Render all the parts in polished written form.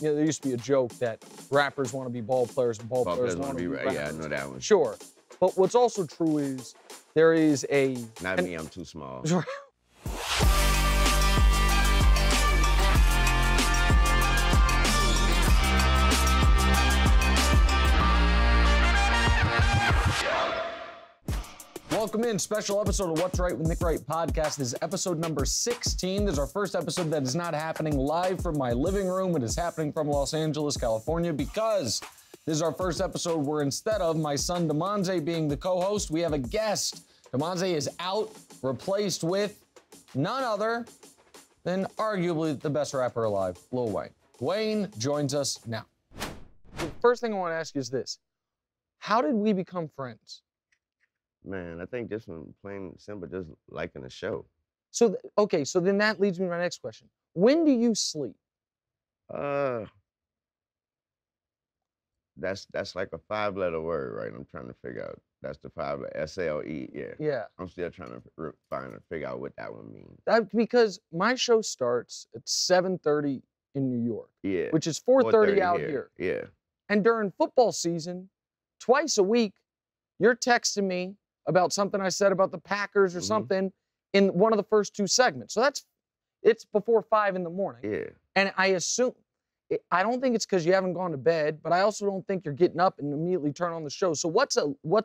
you know, there used to be a joke that rappers want to be ball players and ball players want to be rappers. Yeah, I know that one. Sure. But what's also true is there is a... Not me, I'm too small. Welcome in, special episode of What's Right with Nick Wright podcast. This is episode number 16. This is our first episode that is not happening live from my living room. It is happening from Los Angeles, California, because this is our first episode where instead of my son Demonze being the co-host, we have a guest. Demonze is out, replaced with none other than arguably the best rapper alive, Lil Wayne. Wayne joins us now. The first thing I want to ask you is this. How did we become friends? Man, I think just from plain and simple, just liking the show. So, okay, so then that leads me to my next question. When do you sleep? That's like a 5-letter word, right? I'm trying to figure out. That's the 5-letter, S-L-E, yeah. Yeah. I'm still trying to figure out what that one means. Because my show starts at 7:30 in New York. Yeah. Which is 4:30 out here. Yeah. And during football season, twice a week, you're texting me about something I said about the Packers or something in one of the first two segments. So it's before 5 in the morning. Yeah. And I assume, I don't think it's because you haven't gone to bed, but I also don't think you're getting up and immediately turn on the show. So what's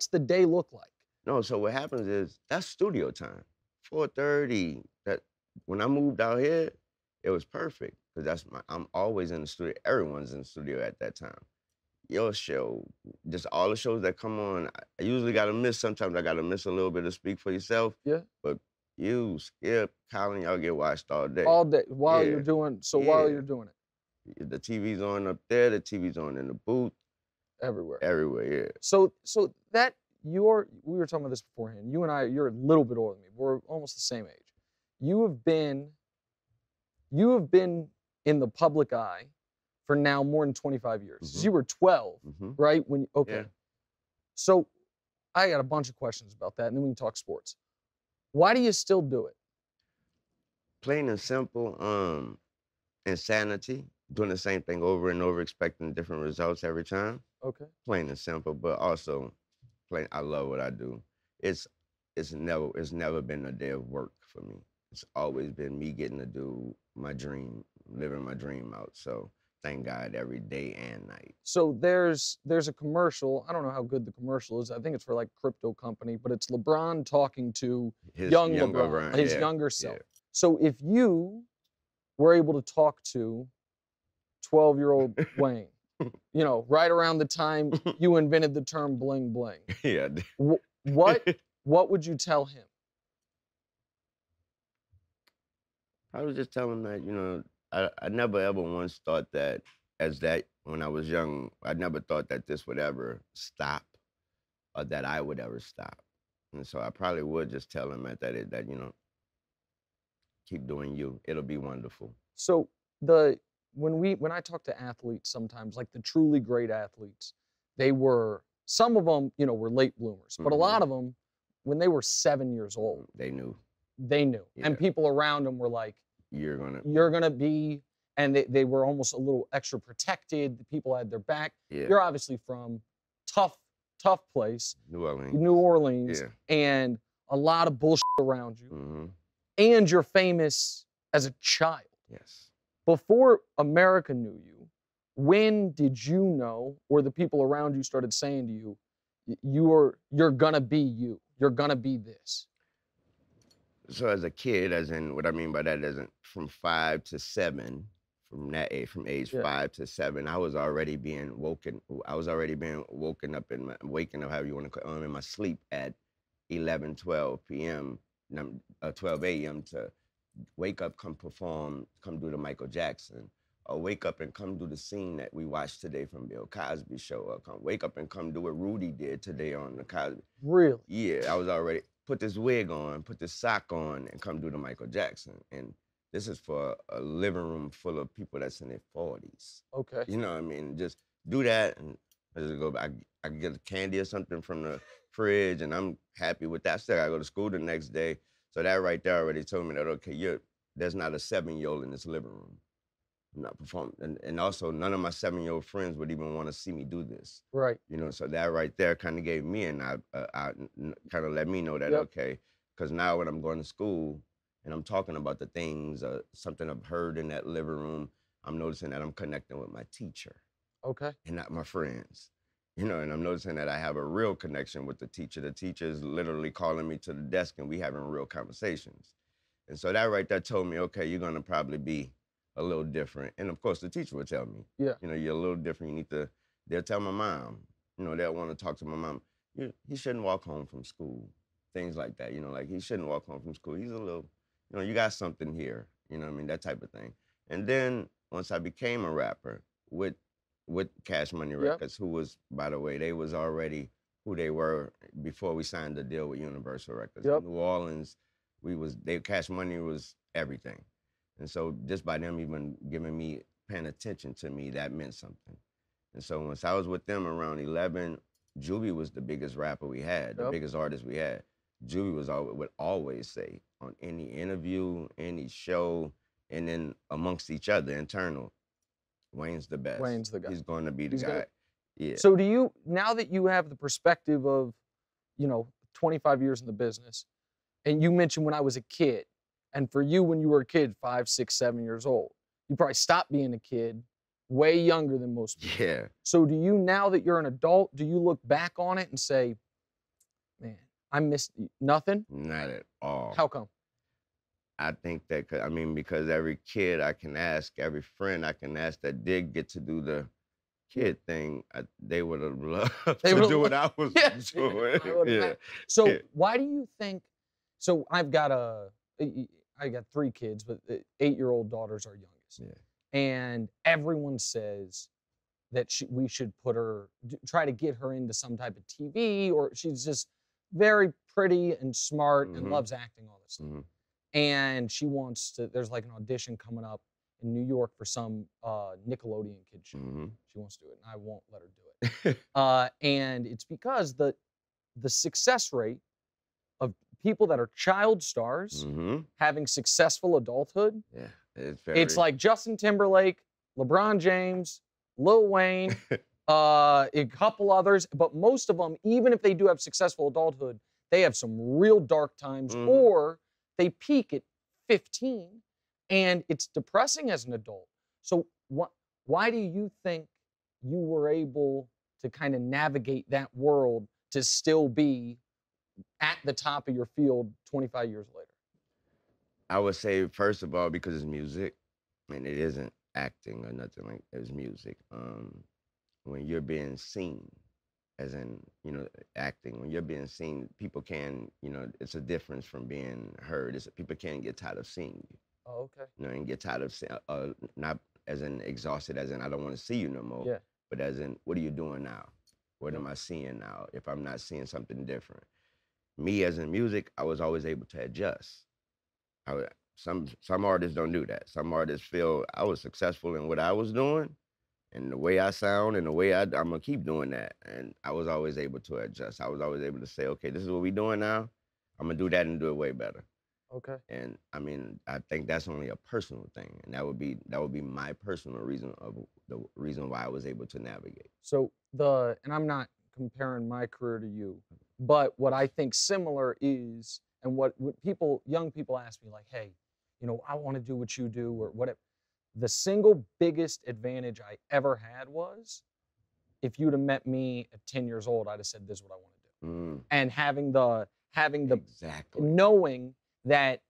the day look like? No, so what happens is that's studio time. 4:30. That when I moved out here, it was perfect because I'm always in the studio. Everyone's in the studio at that time. Your show, just all the shows that come on, I usually got to miss. Sometimes I got to miss a little bit of Speak for Yourself. Yeah. But you, Skip, Colin, y'all get watched all day. All day while you're doing. So while you're doing it. The TV's on up there. The TV's on in the booth. Everywhere. Everywhere, yeah. So that we were talking about this beforehand. You and I, you're a little bit older than me. We're almost the same age. You have been in the public eye for now more than 25 years. You were 12, right? Okay. So I got a bunch of questions about that, and then we can talk sports. Why do you still do it? Plain and simple, insanity. Doing the same thing over and over, expecting different results every time. Okay. Plain and simple, but also I love what I do. It's never been a day of work for me. It's always been me getting to do my dream, living my dream out. So thank God every day and night. So there's a commercial. I don't know how good the commercial is. I think it's for like crypto company, but it's LeBron talking to his younger self. Yeah. So if you were able to talk to 12-year-old Wayne, you know, right around the time you invented the term bling bling. Yeah. What would you tell him? I was just telling him that, you know, I never ever once thought that when I was young, I never thought that this would ever stop or that I would ever stop. And so I probably would just tell him that you know, keep doing you. It'll be wonderful. So when I talk to athletes sometimes, like the truly great athletes, some of them, you know, were late bloomers, but a lot of them, when they were 7 years old, they knew. Yeah. And people around them were like, you're gonna be, and they were almost a little extra protected. The people had their back. Yeah. You're obviously from tough place. New Orleans. Yeah. And a lot of bullshit around you. And you're famous as a child. Yes. Before America knew you, when did you know, or the people around you started saying to you, you're gonna be you, you're gonna be this? So as a kid, as in what I mean by that, as in from 5 to 7, from that age, from age 5 to 7, I was already being woken up waking up, however you want to call it, in my sleep at 11, 12 p.m., 12 a.m. to wake up, come perform, come do the Michael Jackson, or wake up and come do the scene that we watched today from Bill Cosby show, or wake up and come do what Rudy did today on the Cosby. Really? Yeah, I was already, put this wig on, put this sock on, and come do the Michael Jackson. And this is for a living room full of people that's in their 40s. Okay. You know what I mean? Just do that, and I just go back. I can get a candy or something from the fridge, and I'm happy with that. Still, I go to school the next day. So that right there already told me that, okay, there's not a 7-year-old in this living room. not perform, and also none of my 7-year-old friends would even want to see me do this. Right. You know, so that right there kind of gave me kind of let me know that okay, because now when I'm going to school and I'm talking about the things, something I've heard in that living room, I'm noticing that I'm connecting with my teacher. Okay. And not my friends. You know, and I'm noticing that I have a real connection with the teacher. The teacher is literally calling me to the desk and we having real conversations. And so that right there told me, okay, you're gonna probably be a little different. And of course the teacher would tell me, you know, you're a little different. You need to, they'll tell my mom, you know, they'll want to talk to my mom. He shouldn't walk home from school. Things like that, you know, like he shouldn't walk home from school. He's a little, you know, you got something here, you know what I mean, that type of thing. And then once I became a rapper with Cash Money Records, who was, by the way, they was already who they were before we signed the deal with Universal Records. In New Orleans, Cash Money was everything. And so just by them even paying attention to me, that meant something. And so once I was with them around 11, Juby was the biggest rapper we had, the biggest artist we had. Juby would always say on any interview, any show, and then amongst each other, internal, Wayne's the best. Wayne's the guy. He's going to be the guy. Yeah. So do you, now that you have the perspective of, you know, 25 years in the business, and you mentioned when I was a kid, and for you when you were a kid, 5, 6, 7 years old, you probably stopped being a kid way younger than most people. Yeah. So do you, now that you're an adult, do you look back on it and say, man, I missed nothing? Not at all. How come? I think that, I mean, because every kid I can ask, every friend I can ask that did get to do the kid thing, they would have loved to do what I was doing. So why do you think, so I got 3 kids, but 8-year-old daughters are youngest. Yeah. And everyone says that we should try to get her into some type of TV, or she's just very pretty and smart and loves acting, all this stuff. And she wants to, there's like an audition coming up in New York for some Nickelodeon kid show. She wants to do it, and I won't let her do it. And it's because the success rate of people that are child stars having successful adulthood, it's like Justin Timberlake, LeBron James, Lil Wayne, a couple others, but most of them, even if they do have successful adulthood, they have some real dark times, or they peak at 15, and it's depressing as an adult. So why do you think you were able to kind of navigate that world to still be at the top of your field 25 years later? I would say, first of all, because it's music, and it isn't acting or nothing like it's music. When you're being seen, as in, you know, acting, when you're being seen, people can, you know, it's a difference from being heard. People can't get tired of seeing you. Oh, okay. You know, and get tired of, not as in exhausted, as in I don't want to see you no more, but as in, what are you doing now? What am I seeing now if I'm not seeing something different? Me, as in music, I was always able to adjust. Some artists don't do that. Some artists feel I was successful in what I was doing, and the way I sound, and the way I'm gonna keep doing that. And I was always able to adjust. I was always able to say, okay, this is what we're doing now. I'm gonna do that and do it way better. Okay. And I mean, I think that's only a personal thing, and that would be my personal reason of the reason why I was able to navigate. So and I'm not comparing my career to you, but what I think similar is, and what young people ask me, like, hey, you know, I want to do what you do, or whatever. The single biggest advantage I ever had was, if you'd have met me at 10 years old, I'd have said, this is what I want to do. And having the knowing that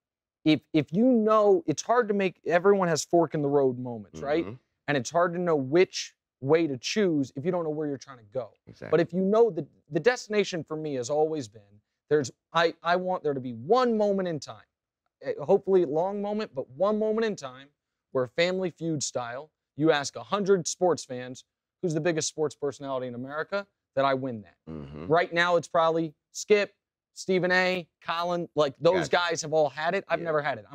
if you know, it's hard to make, everyone has fork in the road moments, right? And it's hard to know which way to choose if you don't know where you're trying to go. But if you know the destination for me has always been, I want there to be one moment in time, hopefully a long moment, but one moment in time where Family Feud style, you ask 100 sports fans, who's the biggest sports personality in America, that I win that. Right now, it's probably Skip, Stephen A., Colin, like those guys have all had it. I've never had it.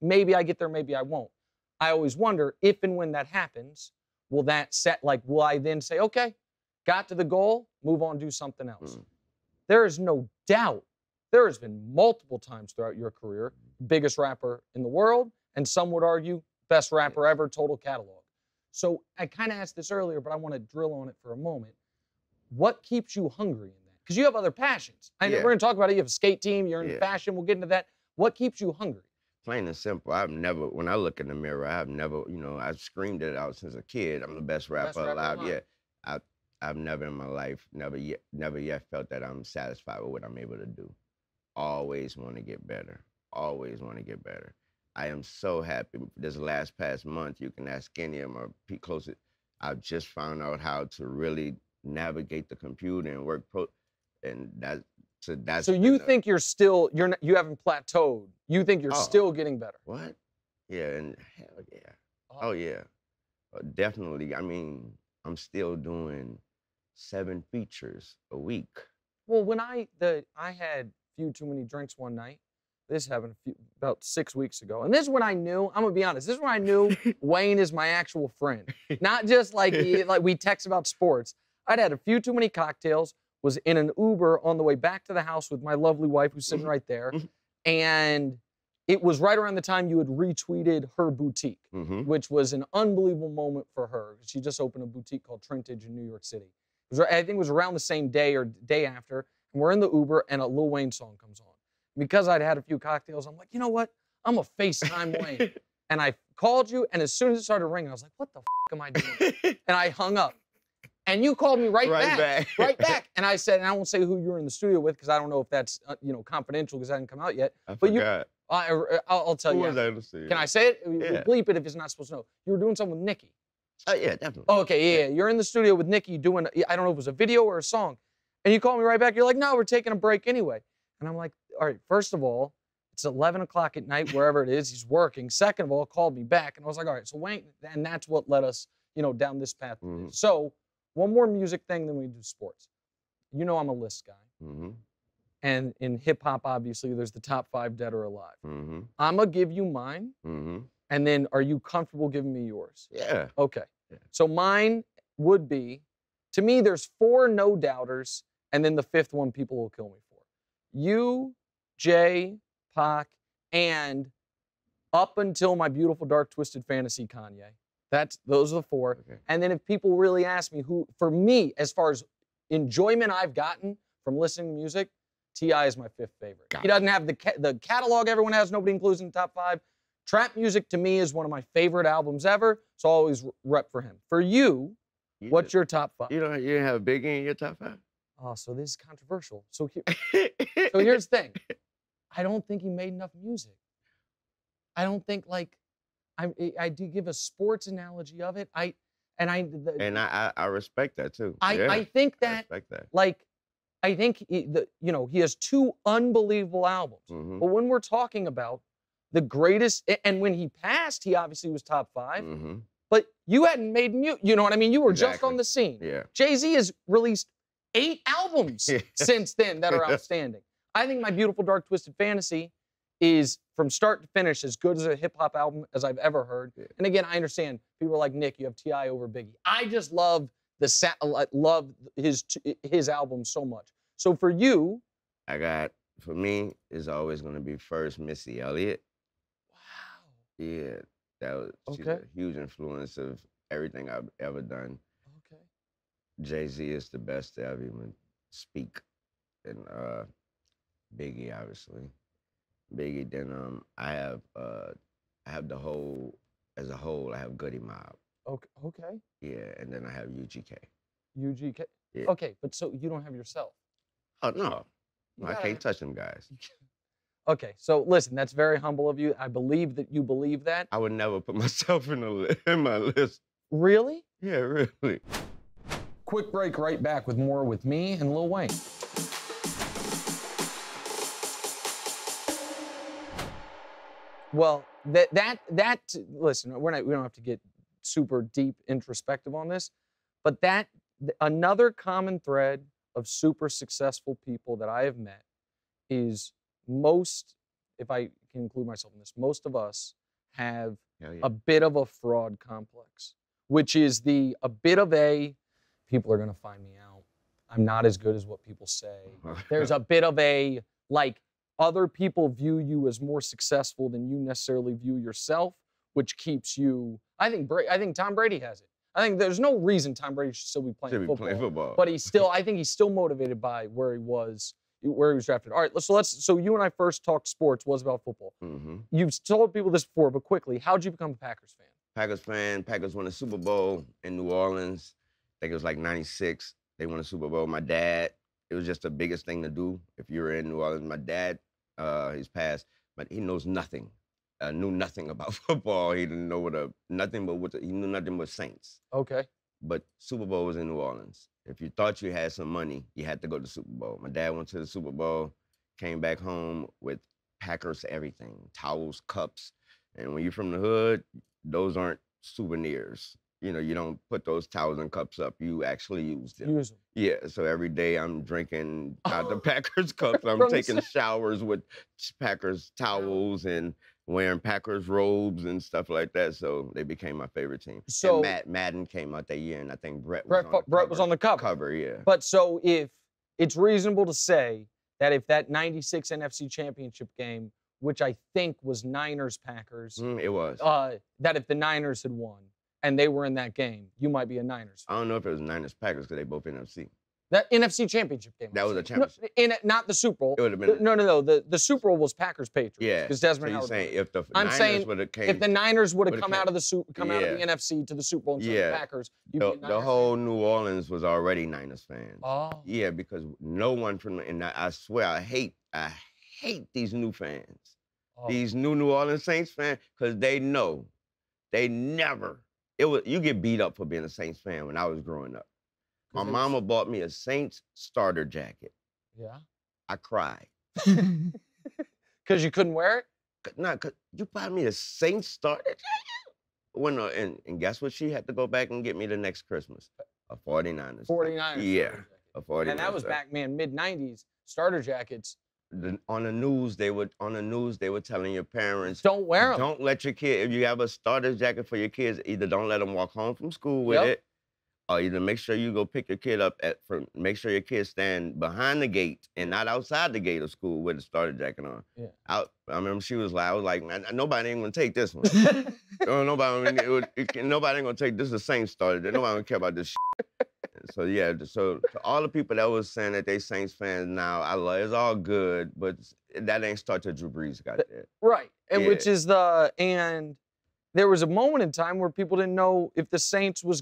Maybe I get there, maybe I won't. I always wonder if and when that happens, will I then say, okay, got to the goal, move on, do something else? There is no doubt, there has been multiple times throughout your career, biggest rapper in the world, and some would argue, best rapper ever, total catalog. So I kind of asked this earlier, but I want to drill on it for a moment. What keeps you hungry in that? Because you have other passions. I know we're going to talk about it. You have a skate team. You're in fashion. We'll get into that. What keeps you hungry? Plain and simple. I've never, when I look in the mirror, I've never, I've screamed it out since a kid. I'm the best rapper alive. Yeah. I've never in my life, never yet felt that I'm satisfied with what I'm able to do. Always want to get better. Always want to get better. I am so happy. This past month, you can ask any of my closest. I've just found out how to really navigate the computer and work and that's. So you think you're still, you haven't plateaued. You think you're still getting better. What? Yeah, and hell yeah. Oh yeah. Definitely. I mean, I'm still doing 7 features a week. Well, when I had a few too many drinks one night. This happened about 6 weeks ago. And this is when I knew, I'm gonna be honest, this is when I knew Wayne is my actual friend. Not just like we text about sports. I'd had a few too many cocktails, was in an Uber on the way back to the house with my lovely wife who's sitting right there. And it was right around the time you had retweeted her boutique, which was an unbelievable moment for her. She just opened a boutique called Trintage in New York City. I think it was around the same day or day after. And we're in the Uber and a Lil Wayne song comes on. Because I'd had a few cocktails, I'm like, you know what? I'm a FaceTime Wayne. And I called you, and as soon as it started ringing, I was like, what the f am I doing? And I hung up. And you called me right back. And I said, and I won't say who you were in the studio with, because I don't know if that's confidential, because that hasn't come out yet. I forgot. I'll tell you. Who was I to see? Can I say it? Yeah. Bleep it if it's not supposed to know. You were doing something with Nicki. Yeah, definitely. Oh, okay, yeah. You're in the studio with Nicki doing, I don't know if it was a video or a song. And you called me right back. You're like, no, we're taking a break anyway. And I'm like, all right, first of all, it's 11 o'clock at night, wherever it is, he's working. Second of all, called me back. And I was like, all right, so Wayne, and that's what led us, down this path. So one more music thing, then we do sports. You know I'm a list guy. And in hip hop, obviously, there's the top 5 dead or alive. I'm going to give you mine. And then are you comfortable giving me yours? Yeah. Okay. Yeah. So mine would be, to me, there's 4 no doubters, and then the 5th one people will kill me for. You, Jay, Pac, and up until My Beautiful Dark Twisted Fantasy, Kanye. Those are the 4. Okay. And then if people really ask me who, for me, as far as enjoyment I've gotten from listening to music, T.I. is my 5th favorite. He doesn't have the catalog everyone has, nobody includes in the top 5. Trap music to me is one of my favorite albums ever, so I always rep for him. For you, what's your top 5? You didn't have Biggie in your top 5? Oh, so this is controversial. So here's the thing. I don't think he made enough music. I don't think I do give a sports analogy of it. I respect that too. I think that I respect that. I think he has 2 unbelievable albums. But when we're talking about the greatest, and when he passed, he obviously was top 5. But you hadn't made music. You know what I mean? You were just on the scene. Yeah. Jay-Z has released 8 albums since then that are outstanding. I think My Beautiful Dark Twisted Fantasy is, from start to finish, as good as a hip-hop album as I've ever heard. Yeah. And again, I understand people are like, Nick, you have T.I. over Biggie. I just love love his album so much. So for you, for me, is always going to be first Missy Elliott. Wow. Yeah, she's a huge influence of everything I've ever done. Okay. Jay-Z is the best to ever even speak. And Biggie, obviously. Biggie, then I have the whole, as a whole, I have Goody Mob. Okay. Yeah, and then I have UGK. UGK? Yeah. Okay, but so you don't have yourself? Oh, no. I can't touch them guys. Okay, so listen, that's very humble of you. I believe that you believe that. I would never put myself in my list. Really? Yeah, really. Quick break, right back with more with me and Lil Wayne. Well, listen, we don't have to get super deep introspective on this, but another common thread of super successful people that I have met is if I can include myself in this, most of us have a bit of a fraud complex, which is a bit of a, people are gonna find me out. I'm not as good as what people say. There's a bit of a, other people view you as more successful than you necessarily view yourself, which keeps you. I think Tom Brady has it. I think there's no reason Tom Brady should still be playing football. But I think he's still motivated by where he was drafted. All right, so you and I first talked sports was about football. Mm-hmm. You've told people this before, but quickly, how'd you become a Packers fan? Packers fan. Packers won a Super Bowl in New Orleans. I think it was like '96. They won a Super Bowl. My dad, it was just the biggest thing to do if you were in New Orleans. My dad, he's passed, but he knows nothing. Knew nothing about football. He didn't know he knew nothing but Saints. Okay. But Super Bowl was in New Orleans. If you thought you had some money, you had to go to the Super Bowl. My dad went to the Super Bowl, came back home with Packers everything, towels, cups. And when you're from the hood, those aren't souvenirs. You know, you don't put those towels and cups up. You actually use them. Use them. Yeah, so every day I'm drinking out the Packers cups. I'm taking showers with Packers towels and wearing Packers robes and stuff like that. So they became my favorite team. So and Madden came out that year, and I think Brett was on the cover. Yeah. But so if it's reasonable to say that if that '96 NFC Championship game, which I think was Niners-Packers, it was. That if the Niners had won and they were in that game, you might be a Niners fan. I don't know if it was Niners-Packers because they both NFC. That NFC Championship game. That was a championship. No, not the Super Bowl. It would have been. No. The Super Bowl was Packers-Patriots. Yeah. Because Desmond Howard. Saying if the Niners would have came. If the Niners would have come out of the NFC to the Super Bowl instead of the Packers, the whole New Orleans was already Niners fans. Oh. Yeah, because no one from and I swear I hate these new fans. Oh. These New Orleans Saints fans, because they know, they never. You get beat up for being a Saints fan when I was growing up. My mama bought me a Saints starter jacket. Yeah. I cried. Because you couldn't wear it? No, because you bought me a Saints starter jacket? And guess what she had to go back and get me the next Christmas? A 49ers. 49ers. Yeah, a 49ers. And that was back, man, mid-90s, starter jackets. On the news, they were telling your parents, don't wear them. Don't let your kid, if you have a starter jacket for your kids, either don't let them walk home from school with it, or either make sure you go pick your kid up make sure your kids stand behind the gate and not outside the gate of school with a starter jacket on. Yeah. I remember she was like, I was like, man, nobody ain't gonna take this one. Nobody ain't gonna take this. The Saints starter. Nobody gonna care about this shit. So yeah, so to all the people that was saying that they Saints fans now, I love it's all good, but that ain't start till Drew Brees got there. Right, and which is and there was a moment in time where people didn't know if the Saints were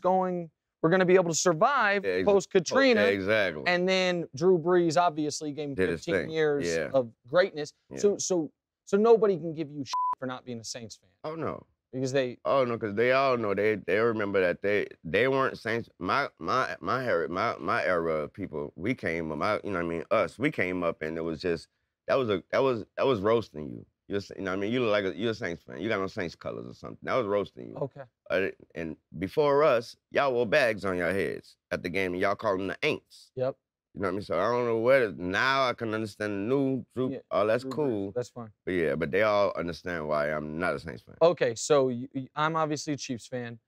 going to be able to survive post-Katrina. Exactly. And then Drew Brees obviously gave him 15 years of greatness. Yeah. So nobody can give you shit for not being a Saints fan. Oh, no. Because because they all know, they remember that they weren't Saints. My era of people, we came up, we came up and it was just, that was roasting you. You know what I mean? You look like you're a Saints fan. You got no Saints colors or something. That was roasting you. Okay. And before us, y'all wore bags on your heads at the game, and y'all called them the Aints. Yep. You know what I mean? So I don't know now I can understand the new Drew. Yeah, oh, that's cool. That's fine. But they all understand why I'm not a Saints fan. Okay, so I'm obviously a Chiefs fan.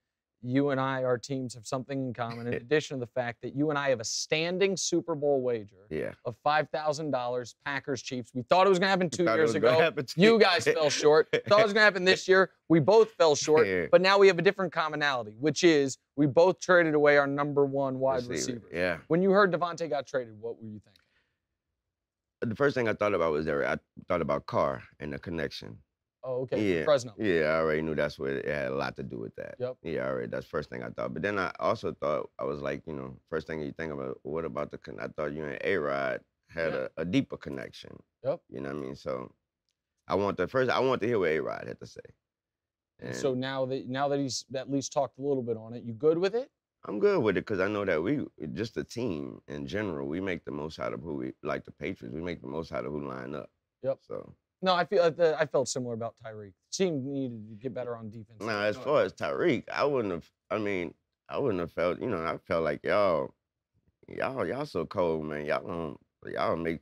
You and I, our teams have something in common, in addition to the fact that you and I have a standing Super Bowl wager of $5,000, Packers-Chiefs. We thought it was going to happen 2 years ago. You guys fell short. Thought it was going to happen this year. We both fell short. But now we have a different commonality, which is we both traded away our number one wide receiver. Yeah. When you heard Devontae got traded, what were you thinking? The first thing I thought about was I thought about Carr and the connection. Oh, okay. Yeah. Fresno. Yeah, I already knew that's what it had a lot to do with that. Yep. Yeah, that's the first thing I thought. But then I also thought, I was like, first thing you think about, what about I thought you and A-Rod had a deeper connection. Yep. You know what I mean? So I want to hear what A-Rod had to say. And so now that he's at least talked a little bit on it, you good with it? I'm good with it because I know that we, just the team in general, we make the most out of like the Patriots, we make the most out of who line up. Yep. So. No, I felt similar about Tyreek. Team needed to get better on defense. Now, as far as Tyreek, I wouldn't have felt, I felt like y'all so cold, man. Y'all don't need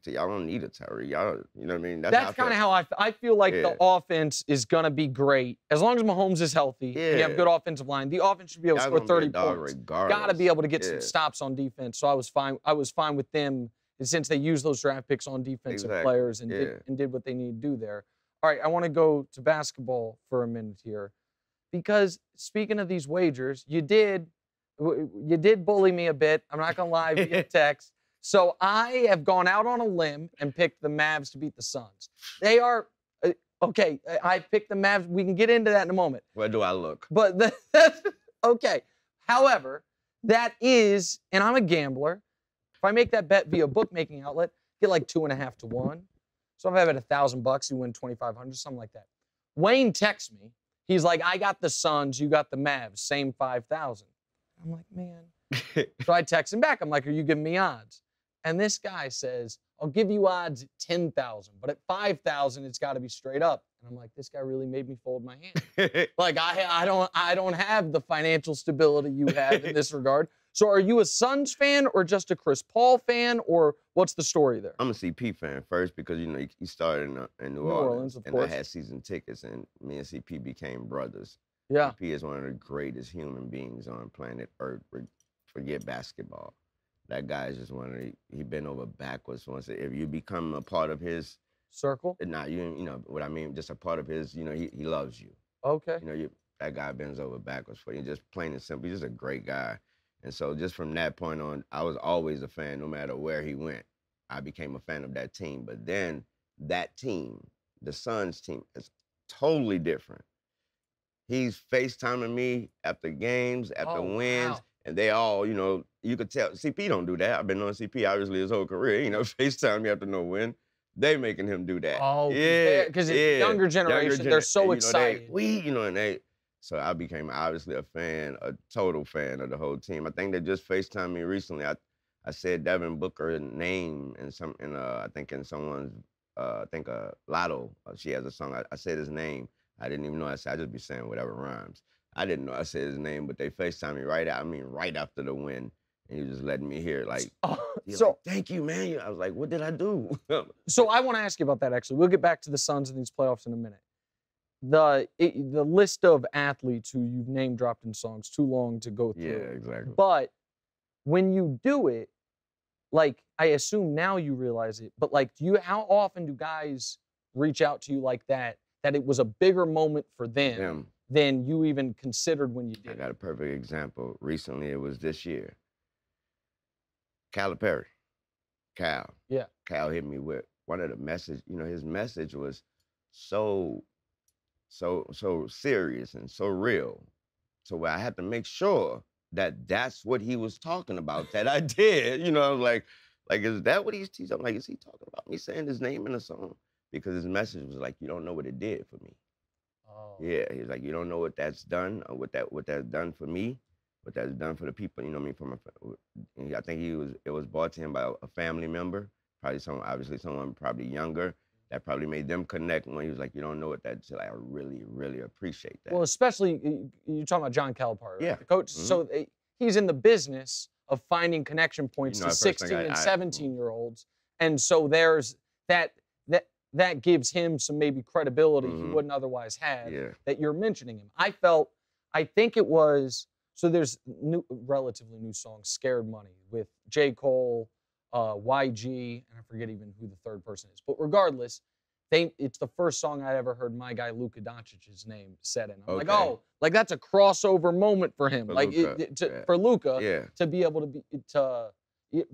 a Tyreek. Y'all, you know what I mean? That's kind of how I feel like the offense is going to be great. As long as Mahomes is healthy and you have a good offensive line, the offense should be able to score 30 points. Got to be able to get some stops on defense. So I was fine with them since they used those draft picks on defensive players and did what they need to do there. All right, I want to go to basketball for a minute here. because speaking of these wagers, you did bully me a bit. I'm not gonna lie via text. So I have gone out on a limb and picked the Mavs to beat the Suns. They are okay. I picked the Mavs. We can get into that in a moment. Where do I look? But okay. However, that is, and I'm a gambler. If I make that bet via bookmaking outlet, get like 2.5 to 1. So if I bet $1,000, you win 2,500, something like that. Wayne texts me. He's like, I got the Suns, you got the Mavs, same 5,000. I'm like, man. So I text him back. I'm like, are you giving me odds? And this guy says, I'll give you odds at 10,000, but at 5,000, it's got to be straight up. And I'm like, this guy really made me fold my hand. Like, I don't have the financial stability you have in this regard. So are you a Suns fan or just a Chris Paul fan, or what's the story there? I'm a CP fan first because, you know, he started in New Orleans, of and course. I had season tickets, and me and CP became brothers. Yeah. CP is one of the greatest human beings on planet Earth. Forget basketball. That guy is just he bent over backwards once. If you become a part of his circle, you know what I mean, just a part of his, you know, he loves you. Okay. You know, that guy bends over backwards for you. Just plain and simple, he's just a great guy. And so just from that point on, I was always a fan no matter where he went. I became a fan of that team. But then that team, the Suns team, is totally different. He's FaceTiming me after games, after wins, wow. and they all, you know, you could tell. CP don't do that. I've been on CP obviously his whole career. You know, FaceTime me after no win. They making him do that. Oh, yeah. Because it's younger generation, they're so excited. So I became obviously a total fan of the whole team. I think they just FaceTimed me recently. I said Devin Booker's name I think in someone's Lotto. She has a song. I said his name. I didn't even know I just be saying whatever rhymes. I didn't know I said his name, but they FaceTimed me right after the win. And he was just letting me hear, like, like, thank you, man. I was like, what did I do? So I want to ask you about that, actually. We'll get back to the Suns and these playoffs in a minute. The list of athletes who you've name-dropped in songs, too long to go through. Yeah, exactly. But when you do it, like, I assume now you realize it, but, like, how often do guys reach out to you like that it was a bigger moment for them than you even considered when you did? I got a perfect example. Recently, it was this year. Calipari. Cal. Yeah. Cal hit me with one of the message. You know, his message was so serious and so real. So I had to make sure that that's what he was talking about, that I did. You know, I was like, is that what he's teaching? I'm like, is he talking about me saying his name in a song? Because his message was like, you don't know what it did for me. Oh. Yeah, he's like, you don't know what that's done, or what that's done for me, what that's done for the people. You know what I mean? I think it was brought to him by a family member, probably someone probably younger, that probably made them connect when he was like, you don't know what that's like. I really, really appreciate that. Well, especially, you're talking about John Calipari, right? Yeah. The coach. Mm-hmm. So he's in the business of finding connection points to 16 and 17-year-olds. And so there's that gives him some maybe credibility he wouldn't otherwise have, that you're mentioning him. I think it was, so there's relatively new songs, Scared Money, with J. Cole, YG, and I forget even who the third person is. But regardless, it's the first song I ever heard my guy Luka Doncic's name said in. I'm like, oh, like that's a crossover moment for him. For Luka to be able to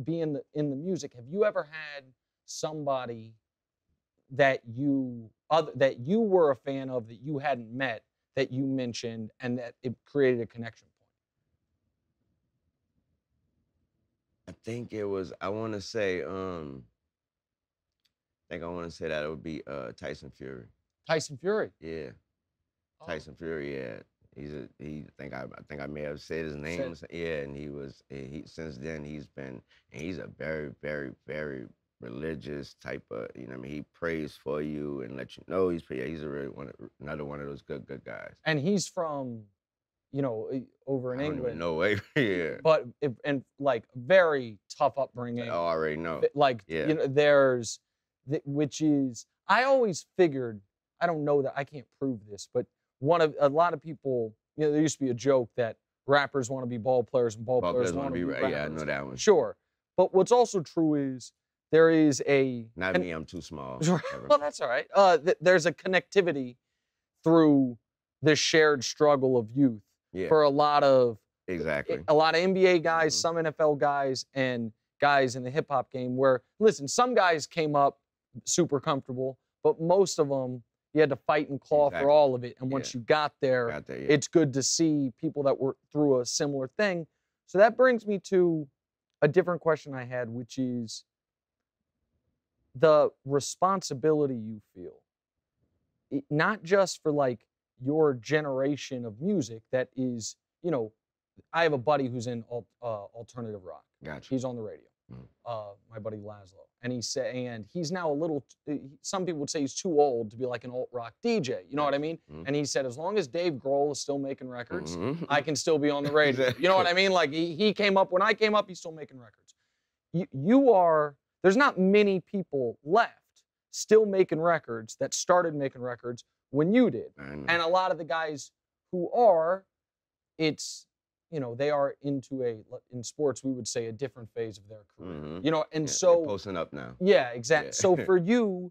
be in the music. Have you ever had somebody that you were a fan of that you hadn't met that you mentioned and that it created a connection point? I think it was, I want to say that it would be Tyson Fury. Tyson Fury? Yeah. Oh. Tyson Fury, yeah. I think I may have said his name. And since then he's a very, very, very religious type of, you know what I mean, he prays for you and let you know he's another one of those good guys. And he's from, you know, over in England. No way. Yeah. But like very tough upbringing. I already know. Like, you know, which is, I always figured, I don't know that, I can't prove this, but a lot of people, you know, there used to be a joke that rappers want to be ball players and ball players want to be rappers. Yeah, I know that one. Sure. But what's also true is there is Not me, I'm too small. Well, that's all right. There's a connectivity through the shared struggle of youth Yeah. for a lot of NBA guys, some NFL guys, and guys in the hip hop game. Where listen, some guys came up super comfortable, but most of them you had to fight and claw for all of it. And once you got there, it's good to see people that were through a similar thing. So that brings me to a different question I had, which is the responsibility you feel, not just for like your generation of music that is, you know, I have a buddy who's in alternative rock. Gotcha. He's on the radio. My buddy Laszlo. And he's now a little, some people would say he's too old to be like an alt rock DJ. You know what I mean? And he said, as long as Dave Grohl is still making records, I can still be on the radio. You know what I mean? Like he came up, when I came up, he's still making records. There's not many people left still making records that started making records when you did. And a lot of the guys who are, you know, they are into in sports, we would say a different phase of their career. You know, and so they're posting up now. Yeah, exactly. So for you,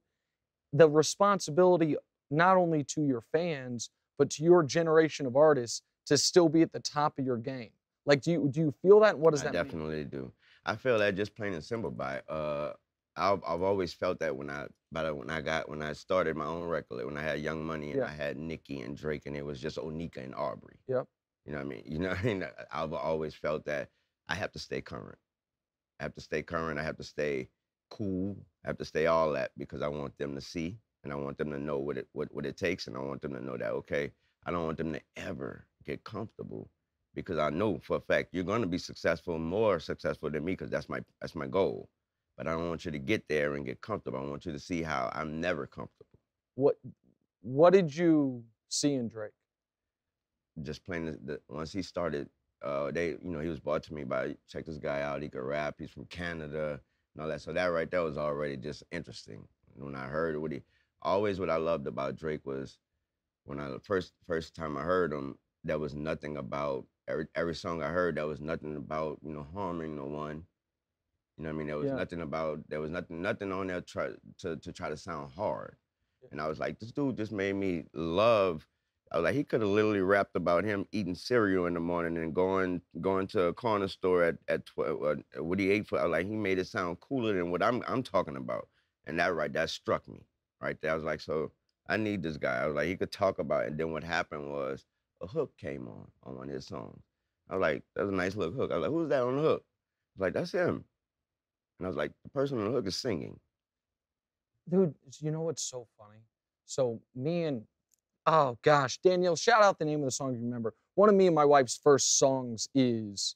the responsibility not only to your fans, but to your generation of artists to still be at the top of your game. Like, do you feel that? What does that mean? I definitely do. I feel that just plain and simple by I've always felt that when I started my own record label, when I had Young Money and I had Nicki and Drake, and it was just Onika and Aubrey. Yep. You know what I mean? You know what I mean? I've always felt that I have to stay current. I have to stay current. I have to stay cool. I have to stay all that because I want them to see and I want them to know what it takes, and I want them to know that, okay, I don't want them to ever get comfortable because I know for a fact you're going to be successful, more successful than me, because that's my goal. But I don't want you to get there and get comfortable. I want you to see how I'm never comfortable. What did you see in Drake? Just playing once he started, he was brought to me by, check this guy out, he could rap, he's from Canada, and all that. So that right there was already just interesting. When I heard what I loved about Drake was when the first time I heard him, there was nothing about, every song I heard, there was nothing about, harming no one. You know what I mean? There was nothing on there to try to sound hard. And I was like, this dude just made me love. I was like, he could have literally rapped about him eating cereal in the morning and going to a corner store at 12, what he ate for. I was like, he made it sound cooler than what I'm talking about. And that struck me right there. I was like, so I need this guy. I was like, he could talk about it. And then what happened was a hook came on one of his songs. I was like, that was a nice little hook. I was like, who's that on the hook? I was like, that's him. And I was like, the person on the hook is singing. Dude, you know what's so funny? So oh gosh, Danielle, shout out the name of the song if you remember. One of me and my wife's first songs is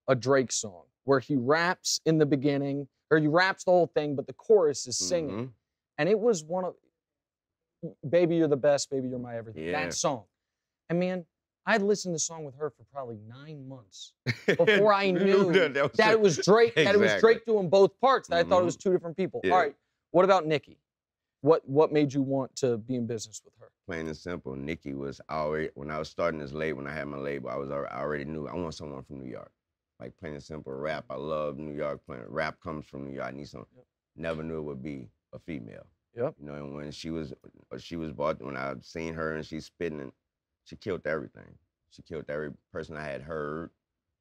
a Drake song where he raps in the beginning, or he raps the whole thing, but the chorus is singing. And it was one of, Baby You're the Best, Baby You're My Everything, that song. And man, I'd listened to the song with her for probably 9 months before I knew that it was Drake, that it was Drake doing both parts, that I thought it was two different people. All right, what about Nicki? What made you want to be in business with her? Plain and simple, Nicki was already, when I was starting this label, when I had my label, I already knew I want someone from New York. Like plain and simple, rap, I love New York, rap comes from New York, I need some, never knew it would be a female. Yep. You know, and when she was bought, when I seen her and she's spitting, and she killed everything. She killed every person I had heard,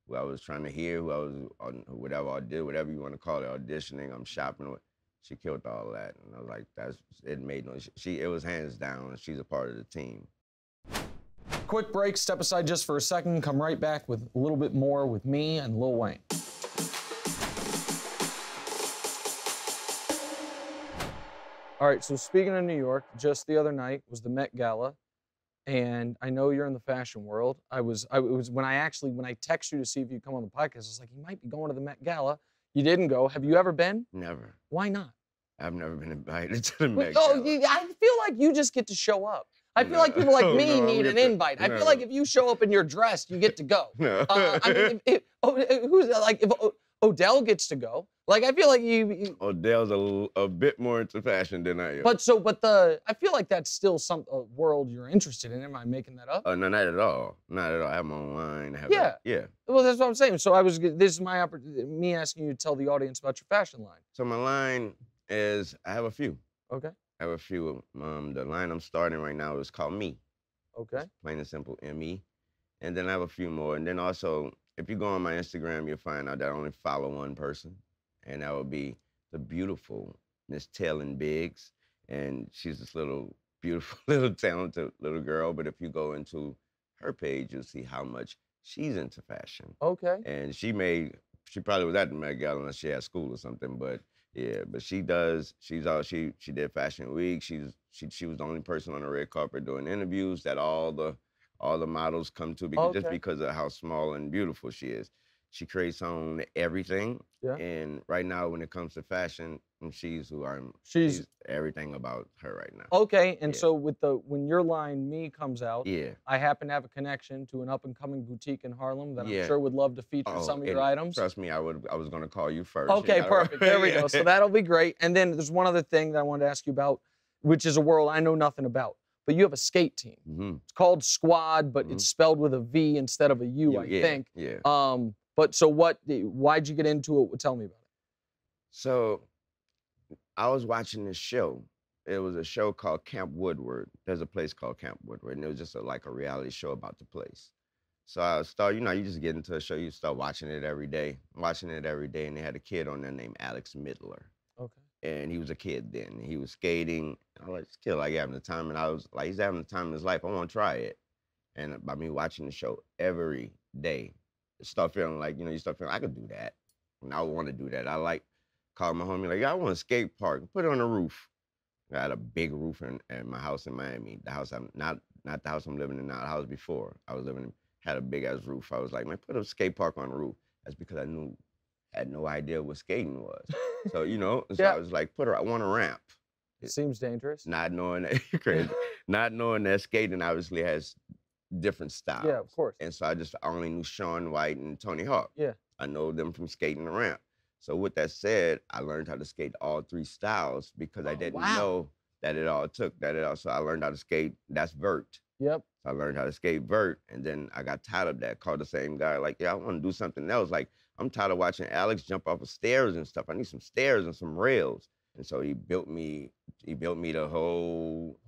who I was trying to hear, who I was on, whatever I did, whatever you want to call it, auditioning, I'm shopping with. She killed all that, and I was like, it made no, it was hands down, she's a part of the team. Quick break, step aside just for a second, come right back with a little bit more with me and Lil Wayne. All right, so speaking of New York, just the other night was the Met Gala, and I know you're in the fashion world. When I texted you to see if you'd come on the podcast, I was like, you might be going to the Met Gala. You didn't go. Have you ever been? Never. Why not? I've never been invited to the Met Gala. I feel like you just get to show up. I feel like people like me need an invite. I feel like if you show up and you're dressed, you get to go. No. I mean, if Odell gets to go, like I feel like you Odell's a bit more into fashion than I am. I feel like that's still a world you're interested in. Am I making that up? Oh no, not at all. Not at all. I have my own line. Yeah. Well, that's what I'm saying. So this is my opportunity, me asking you to tell the audience about your fashion line. So my line is, I have a few. Okay. I have a few. The line I'm starting right now is called Me. Okay. Plain and simple, M-E. And then I have a few more. And then also, if you go on my Instagram, you'll find out that I only follow one person, and that would be the beautiful Miss Taylor Biggs. And she's this little, beautiful, little talented little girl. But if you go into her page, you'll see how much she's into fashion. Okay. And she probably was at the Met Gala unless she had school or something. But yeah, but she did Fashion Week. She was the only person on the red carpet doing interviews that all the models come to because just Okay. because of how small and beautiful she is. She creates her own everything. Yeah. And right now, when it comes to fashion, she's everything about her right now. Okay, and Yeah. so when your line "Me" comes out, Yeah. I happen to have a connection to an up-and-coming boutique in Harlem that I'm Yeah. sure would love to feature some of your and items. Trust me, I was gonna call you first. Okay, perfect. There we go. So that'll be great. And then there's one other thing that I wanted to ask you about, which is a world I know nothing about. But you have a skate team. Mm-hmm. It's called Squad, but it's spelled with a V instead of a U, I think. Yeah. But so why'd you get into it? Tell me about it. So I was watching this show. It was a show called Camp Woodward. There's a place called Camp Woodward, and it was just like a reality show about the place. So I started, you just get into a show, you start watching it every day, and they had a kid on there named Alex Midler. Okay. And he was a kid then. He was skating. I was like, this kid like having the time, and I was like, he's having the time of his life. I want to try it. And by me watching the show every day, I start feeling like, you start feeling I could do that. And I want to do that. I like called my homie like, I want a skate park. Put it on the roof. I had a big roof in my house in Miami. The house I'm not the house I'm living in now. The house before I was living in had a big ass roof. I was like, man, put a skate park on the roof. That's because I had no idea what skating was. So I was like, I want a ramp. It seems dangerous. Not knowing that crazy. Not knowing that skating obviously has different styles. Yeah, of course. And so I only knew Sean White and Tony Hawk. Yeah. I know them from skating the ramp. So with that said, I learned how to skate all three styles because I didn't know that it all took. So I learned how to skate. That's vert. Yep. So I learned how to skate vert, and then I got tired of that. Called the same guy, like, yeah, I want to do something else. Like, I'm tired of watching Alex jump off of stairs and stuff. I need some stairs and some rails. And so he built me the whole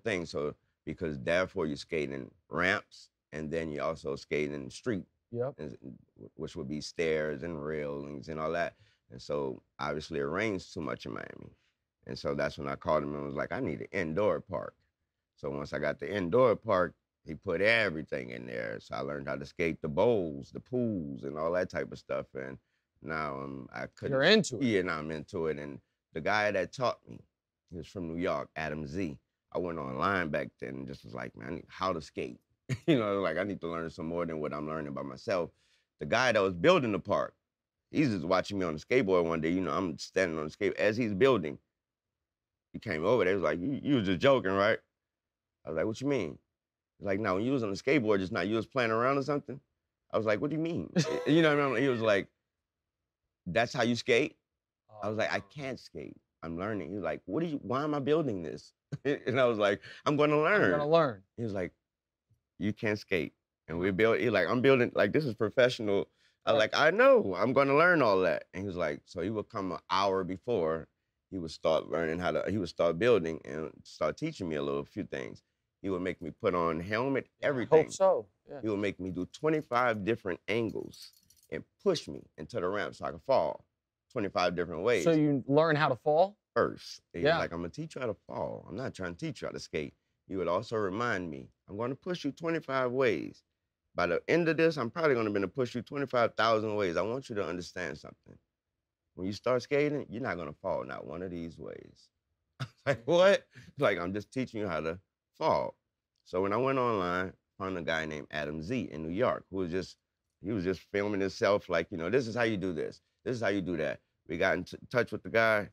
thing. So because therefore you're skating ramps, and then you're also skating street. Yep. Which would be stairs and railings and all that. And so obviously it rains too much in Miami. And so that's when I called him and was like, I need an indoor park. So once I got the indoor park, he put everything in there. So I learned how to skate the bowls, the pools, and all that type of stuff. And now You're into it. Yeah, now I'm into it. And the guy that taught me, he was from New York, Adam Z. I went online back then and just was like, man, I need how to skate. Like I need to learn some more than what I'm learning by myself. The guy that was building the park, he's just watching me on the skateboard one day. I'm standing on the skateboard as he's building. He came over there. He was like, you was just joking, right? I was like, what you mean? He's like, no, when you was on the skateboard just now, you was playing around or something? I was like, what do you mean? You know what I mean? He was like, that's how you skate? I was like, I can't skate. I'm learning. He was like, why am I building this? And I was like, I'm going to learn. I'm going to learn. He was like, you can't skate. And we built, he's like, I'm building, like, this is professional. I was like, I know, I'm going to learn all that. And he was like, so he would come an hour before, he would start he would start building and start teaching me a few things. He would make me put on helmet, everything. I hope so, yeah. He would make me do 25 different angles and push me into the ramp so I could fall 25 different ways. So you learn how to fall? First. He was like, I'm going to teach you how to fall. I'm not trying to teach you how to skate. He would also remind me, I'm going to push you 25 ways. By the end of this, I'm probably going to be able to push you 25,000 ways. I want you to understand something. When you start skating, you're not going to fall not one of these ways. I was like, what? Like, I'm just teaching you how to fall. So when I went online, I found a guy named Adam Z in New York who was just filming himself like, this is how you do this. This is how you do that. We got in touch with the guy.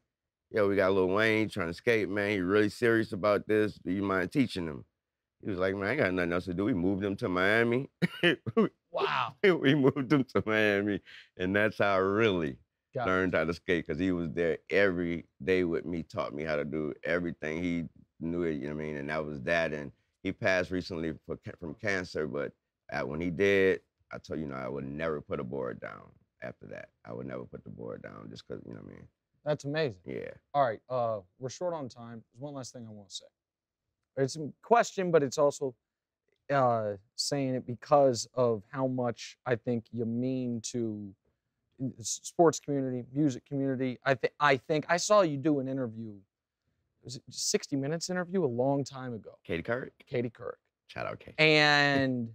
Yo, we got Lil Wayne trying to skate, man. He really serious about this. Do you mind teaching him? He was like, man, I ain't got nothing else to do. We moved him to Miami. Wow. We moved him to Miami. And that's how I really learned how to skate, because he was there every day with me, taught me how to do everything. He knew it, you know what I mean? And that was that. And he passed recently from cancer, but when he did, I told you, I would never put a board down after that. I would never put the board down just because, you know what I mean? That's amazing. Yeah. All right, we're short on time. There's one last thing I want to say. It's a question, but it's also saying it because of how much I think you mean to sports community, music community. I think I saw you do an interview. Was it 60 Minutes interview a long time ago? Katie Couric. Katie Couric. Shout out Katie. And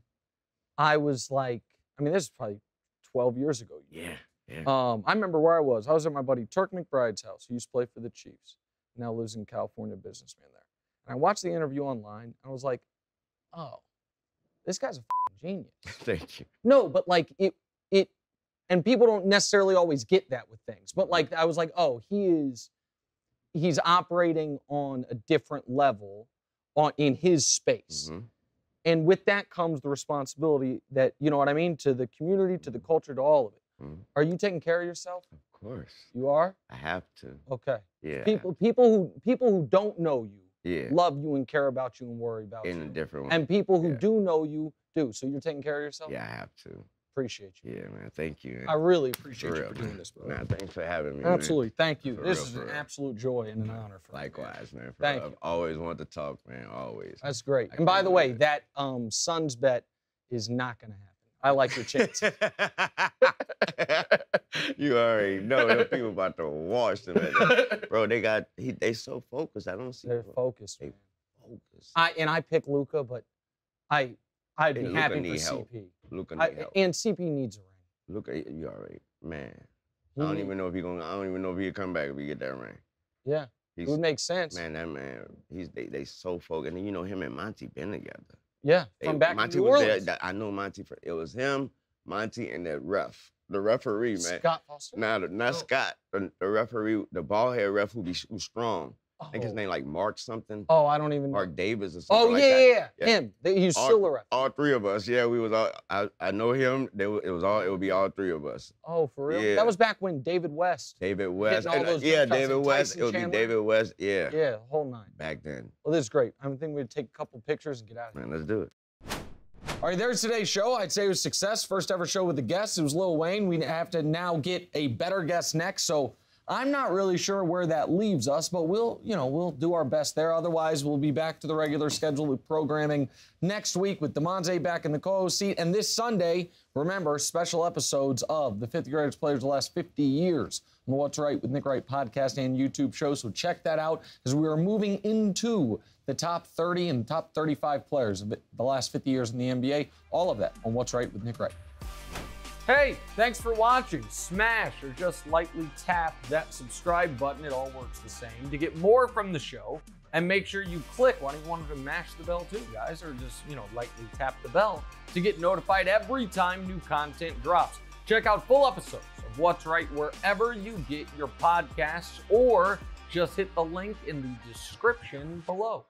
I was like, I mean, this is probably 12 years ago. Yeah. I remember where I was. I was at my buddy Turk McBride's house. He used to play for the Chiefs. Now lives in California, businessman there. And I watched the interview online. I was like, oh, this guy's a genius. Thank you. No, but like it, and people don't necessarily always get that with things. But like, I was like, oh, he's operating on a different level in his space. Mm-hmm. And with that comes the responsibility that, you know what I mean, to the community, to the culture, to all of it. Mm-hmm. Are you taking care of yourself? Of course. You are? I have to. Okay. Yeah. People who don't know you Yeah. love you and care about you and worry about you. In a different way. And people who do know you do. So you're taking care of yourself? Yeah, I have to. Appreciate you. Yeah, man. Thank you. I really appreciate you real, for doing man. this, bro. Nah, thanks for having me. Absolutely. Man. Thank you. For This real, is for an real. absolute joy and an honor for me. Likewise, man. Thank I've you. always wanted to talk, man. Always. That's great. I And by can't the way, believe that Suns bet is not going to happen. I like your chances. You already know them people about to wash them. Bro, they so focused. I don't see. They're focused. They Man. focused. I pick Luka, but I'd be Luka happy need for help. CP. Luka need help. And CP needs a ring. Luka, you already, man. I don't even know if he'll come back if he get that ring. Yeah, it would make sense. Man, that man, they so focused. And you know him and Monty been together. Yeah, from back Monty in New was Orleans. there. I know Monty. It was him, Monty, and that ref, the referee, man. Scott Foster? Not Scott. The referee, the bald head ref who's strong. I think his name like Mark something. Oh, I don't even know. Mark Davis or Oh, something like that. yeah. Him. He's still a ref. All three of us. Yeah, we was all. I know him. It would be all three of us. Oh, for real? Yeah. That was back when David West. David West. All those Yeah, jump shots David and West. Tyson It would be Chandler. David West. Yeah. Yeah, whole nine. Back then. Well, this is great. I think we'd take a couple pictures and get out of here. Man, let's do it. All right, there's today's show. I'd say it was a success. First ever show with a guest. It was Lil Wayne. We have to now get a better guest next. So I'm not really sure where that leaves us, but we'll do our best there. Otherwise, we'll be back to the regular schedule with programming next week with DeMonte back in the co-host seat. And this Sunday, remember, special episodes of the Fifth Greatest Players of the Last 50 Years on the What's Right with Nick Wright podcast and YouTube show. So check that out as we are moving into the top 30 and top 35 players of the last 50 years in the NBA. All of that on What's Right with Nick Wright. Hey, thanks for watching. Smash or just lightly tap that subscribe button. It all works the same. To get more from the show, and make sure you click. Why don't you want to mash the bell too, guys? Or just, lightly tap the bell to get notified every time new content drops. Check out full episodes of What's Right wherever you get your podcasts, or just hit the link in the description below.